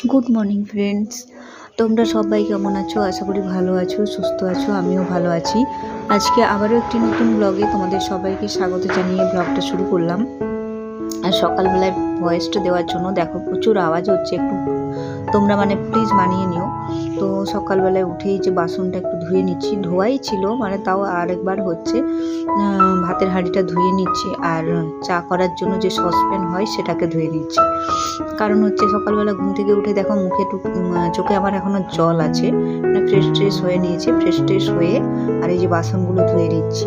Good morning friends, তোমরা সবাই কেমন আছো? আশা করি ভালো আছো, সুস্থ আছো। আমিও ভালো আছি। আজকে আবারও একটি নতুন ব্লগে তোমাদের সবাইকে স্বাগত জানিয়ে ব্লগটা শুরু করলাম। আর সকালবেলায় ভয়েসটা দেওয়ার জন্য দেখো প্রচুর আওয়াজ হচ্ছে, একটু তোমরা প্লিজ মানিয়ে নিও। তো সকালবেলায় উঠেই যে বাসনটা একটু ধুয়ে নিচ্ছি, ধোয়াই ছিল তাও আরেকবার হচ্ছে ভাতের হাঁড়িটা ধুয়ে নিচ্ছি। আর চা করার জন্য যে সসপ্যান হয় সেটাকে ধুয়ে নিচ্ছি। কারণ হচ্ছে সকালবেলা ঘুম থেকে উঠে দেখো মুখে চোখে আমার এখনো জল আছে। ফ্রেশ হয়ে নিয়েছি, ফ্রেশ হয়ে আর এই যে বাসনগুলো ধুয়ে নিচ্ছি।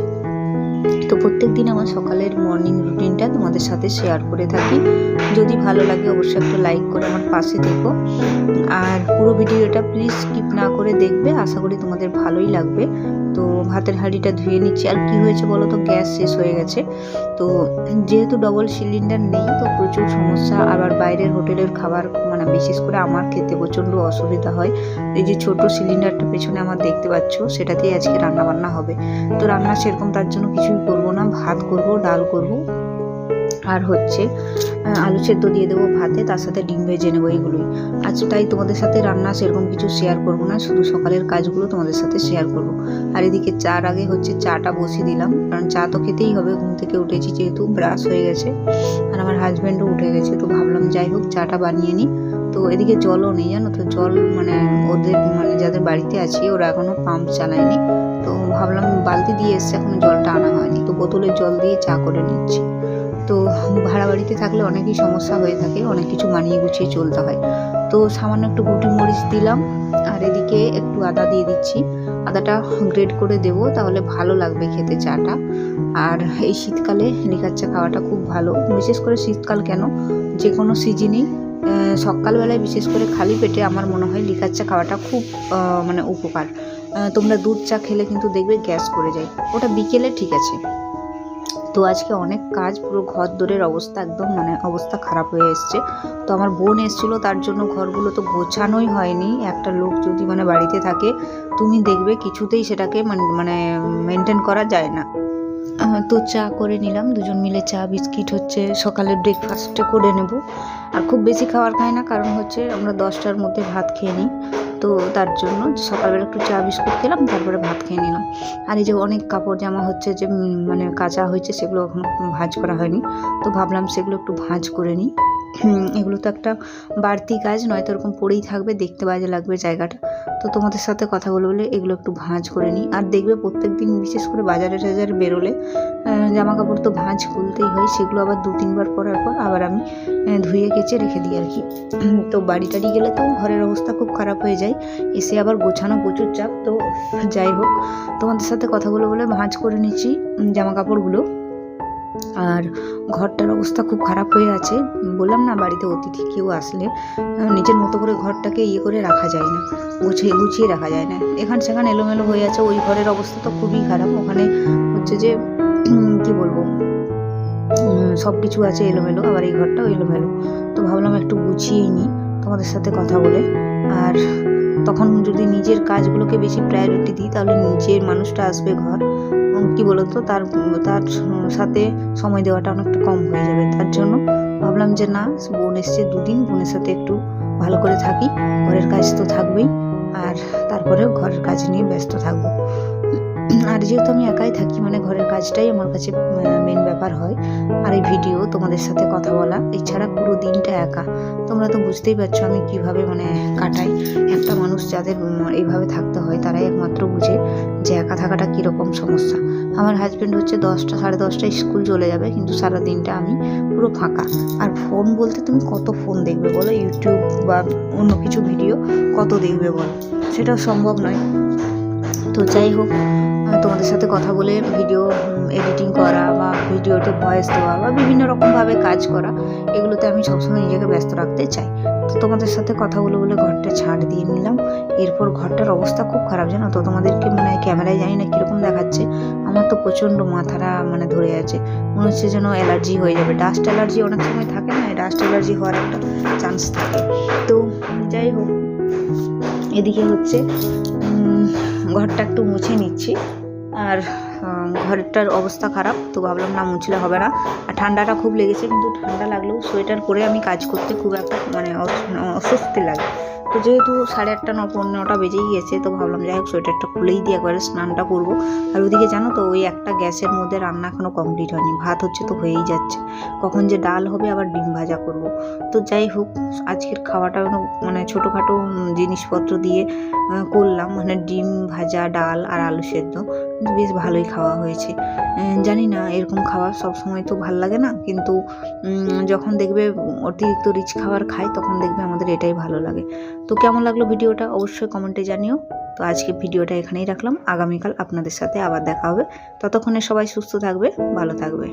তো প্রত্যেক দিন আমার সকালের মর্নিং রুটিনটা তোমাদের সাথে শেয়ার করে থাকি। যদি ভালো লাগে অবশ্যই একটা লাইক করে আমার পাশে থেকো, আর পুরো ভিডিওটা প্লিজ স্কিপ না করে দেখবে। আশা করি তোমাদের ভালোই লাগবে। তো ভাতের হাঁড়িটা ধুয়ে নিচ্ছি। আর কি হয়েছে বলো তো, গ্যাস শেষ হয়ে গেছে। তো যেহেতু ডবল সিলিন্ডার নেই, তো প্রচুর সমস্যা। আবার বাইরের হোটেলের খাবার বিশেষ করে আমার খেতে প্রচণ্ড অসুবিধা হয়। এই যে ছোট সিলিন্ডারটা পেছনে আমার দেখতে পাচ্ছ, সেটাতেই আজকে রান্না বান্না হবে। তো রান্না সেরকম তার জন্য কিছুই করবো না, ভাত করব, ডাল করব, আর হচ্ছে আলু সেদ্ধ দিয়ে দেবো ভাতে, তার সাথে ডিম ভেজে নেবো, এগুলোই আজ। তাই তোমাদের সাথে রান্না সেরকম কিছু শেয়ার করব না, শুধু সকালের কাজগুলো তোমাদের সাথে শেয়ার করব। আর এদিকে চার আগে হচ্ছে চাটা বসিয়ে দিলাম, কারণ চা তো খেতেই হবে। ঘুম থেকে উঠেছি যেহেতু, ব্রাশ হয়ে গেছে, আর আমার হাজব্যান্ডও উঠে গেছে। তো ভাবলাম যাই হোক চাটা বানিয়ে নিই। তো এদিকে জলও নেই জানো তো, জল ওদের যাদের বাড়িতে আছি ওরা এখনও পাম্প চালায়নি। তো ভাবলাম বালতি দিয়ে এসছে, এখনো জলটা আনা হয়নি, তো বোতলের জল দিয়ে চা করে নিচ্ছি। তো ভাড়া বাড়িতে থাকলে অনেকই সমস্যা হয়ে থাকে, অনেক কিছু মানিয়ে গুছিয়ে চলতে হয়। তো সামান্য একটু গুটি মরিচ দিলাম, আর এদিকে একটু আদা দিয়ে দিচ্ছি। আদাটা গ্রেড করে দেবো, তাহলে ভালো লাগবে খেতে চাটা। আর এই শীতকালে লিকার চা খাওয়াটা খুব ভালো। বিশেষ করে শীতকাল কেন, যে কোনো সিজনেই সকালবেলায় বিশেষ করে খালি পেটে আমার মনে হয় লিকার চা খাওয়াটা খুব উপকার। তোমরা দুধ চা খেলে কিন্তু দেখবে গ্যাস করে যায়, ওটা বিকেলে ঠিক আছে। তো আজকে অনেক কাজ, পুরো ঘর দোরের অবস্থা একদম অবস্থা খারাপ হয়ে এসছে। তো আমার বোন এসেছিলো, তার জন্য ঘরগুলো তো গোছানোই হয়নি। একটা লোক যদি বাড়িতে থাকে, তুমি দেখবে কিছুতেই সেটাকে মেনটেন করা যায় না। তো চা করে নিলাম, দুজন মিলে চা বিস্কিট হচ্ছে সকালের ব্রেকফাস্টে করে নেব। আর খুব বেশি খাবার খাই না, কারণ হচ্ছে আমরা 10টার মধ্যে ভাত খেয়ে নিই। তো তার জন্য সকালবেলা একটু চা বিস্কুট খেলাম, তারপরে ভাত খেয়ে নিলাম। আর এই যে অনেক কাপড় জামা হচ্ছে যে কাঁচা হয়েছে, সেগুলো এখন ভাঁজ করা হয়নি। তো ভাবলাম সেগুলো একটু ভাঁজ করে নিই। এগুলো তো একটা বাড়তি কাজ, নয়তো এরকম পড়েই থাকবে, দেখতে বাজে লাগবে জায়গাটা। তো তোমাদের সাথে কথা বলে এগুলো একটু ভাঁজ করে নিই। আর দেখবে প্রত্যেক দিন বিশেষ করে বাজারে টাজারে বেরোলে জামা কাপড় তো ভাঁজ খুলতেই হয়, সেগুলো আবার 2-3বার পরার পর আবার আমি ধুয়ে কেচে রেখে দিই আর কি। তো বাড়ি টাড়ি গেলে তো ঘরের অবস্থা খুব খারাপ হয়ে যায়, এসে আবার গোছানো প্রচুর চাপ। তো যাই হোক, তোমাদের সাথে কথা বলে ভাঁজ করে নিচ্ছি জামা কাপড়গুলো। আর ঘরটার অবস্থা খুব খারাপ হয়ে আছে। বললাম না, বাড়িতে অতিথি কেউ আসলে নিজের মতো করে ঘরটাকে করে রাখা যায় না, গুছিয়ে রাখা যায় না। এখান সেখানে এলোমেলো হয়ে আছে। ওই ঘরের অবস্থা তো খুবই খারাপ, ওখানে হচ্ছে যে কি বলবো, সব কিছু আছে এলোমেলো, আবার এই ঘরটাও এলোমেলো। তো ভাবলাম একটু গুছিয়েই নিই তোমাদের সাথে কথা বলে। আর তখন যদি নিজের কাজগুলোকে বেশি প্রায়োরিটি দিই, তাহলে নিজের মানুষটা আসবে ঘর, কি বলতো, তার সাথে সময় দেওয়াটা অনেকটা কম হয়ে যাবে। তার জন্য ভাবলাম যে না, বোন এসছে 2 দিন, বোনের সাথে একটু ভালো করে থাকি। ঘরের কাজ তো থাকবেই, আর তারপরেও ঘরের কাজ নিয়ে ব্যস্ত থাকবো। আর যেহেতু আমি একাই থাকি, ঘরের কাজটাই আমার কাছে মেন ব্যাপার হয়। আর এই ভিডিও, তোমাদের সাথে কথা বলা, এছাড়া পুরো দিনটা একা। তোমরা তো বুঝতেই পারছো আমি কিভাবে কাটাই। একটা মানুষ যাদের এইভাবে থাকতে হয়, তারাই একমাত্র বুঝে যে একা থাকাটা কীরকম সমস্যা। আমার হাজব্যান্ড হচ্ছে 10টা 10:30টায় স্কুল চলে যাবে, কিন্তু সারা দিনটা আমি পুরো ফাঁকা। আর ফোন বলতে তুমি কত ফোন দেখবে বলো, ইউটিউব বা অন্য কিছু ভিডিও কত দেখবে বলো, সেটাও সম্ভব নয়। তো যাই হোক, তোমাদের সাথে কথা বলে ভিডিও এডিটিং করা বা ভিডিওতে ভয়েস দেওয়া বা বিভিন্ন রকমভাবে কাজ করা, এগুলোতে আমি সবসময় নিজেকে ব্যস্ত রাখতে চাই। তো তোমাদের সাথে কথা বলে ঘরটা ছাড় দিয়ে নিলাম। এরপর ঘরটার অবস্থা খুব খারাপ, জানো তো। তোমাদেরকে ক্যামেরায় জানি না কীরকম দেখাচ্ছে, আমার তো প্রচণ্ড মাথাটা ধরে আছে, মনে হচ্ছে যেন অ্যালার্জি হয়ে যাবে। ডাস্ট অ্যালার্জি অনেক সময় থাকে না, ডাস্ট অ্যালার্জি হওয়ার একটা চান্স থাকে। তো যাই হোক, এদিকে হচ্ছে ঘরটা একটু মুছে নিচ্ছি। আর ঘরটার অবস্থা খারাপ, তো ভাবলাম না মুছলে হবে না। আর ঠান্ডাটা খুব লেগেছে, কিন্তু ঠান্ডা লাগলেও সোয়েটার পরে আমি কাজ করতে খুব একটা মানে অস্বস্তি লাগে। তো যেহেতু 8:30 9:15 বেজেই গিয়েছে, তো ভাবলাম যাই হোক সোয়েটারটা খুলেই দিয়ে একবারে স্নানটা করবো। আর ওদিকে জানো তো ওই একটা গ্যাসের মধ্যে রান্না এখনও কমপ্লিট হয়নি, ভাত হচ্ছে তো হয়েই যাচ্ছে, কখন যে ডাল হবে আবার ডিম ভাজা করব। তো যাই হোক আজকের খাওয়াটা মানে ছোটোখাটো জিনিসপত্র দিয়ে করলাম, মানে ডিম ভাজা, ডাল আর আলু সেদ্ধ, কিন্তু বেশ ভালোই খাওয়া হয়েছে। জানি না এরকম খাবার সব সময় তো ভাল লাগে না, কিন্তু যখন দেখবে অতিরিক্ত রিচ খাবার খাই তখন দেখবে আমাদের এটাই ভালো লাগে। তো কেমন লাগলো ভিডিওটা অবশ্যই কমেন্টে জানিও। তো আজকে ভিডিওটা এখানেই রাখলাম, আগামীকাল আপনাদের সাথে আবার দেখা হবে। ততক্ষণে সবাই সুস্থ থাকবে, ভালো থাকবে।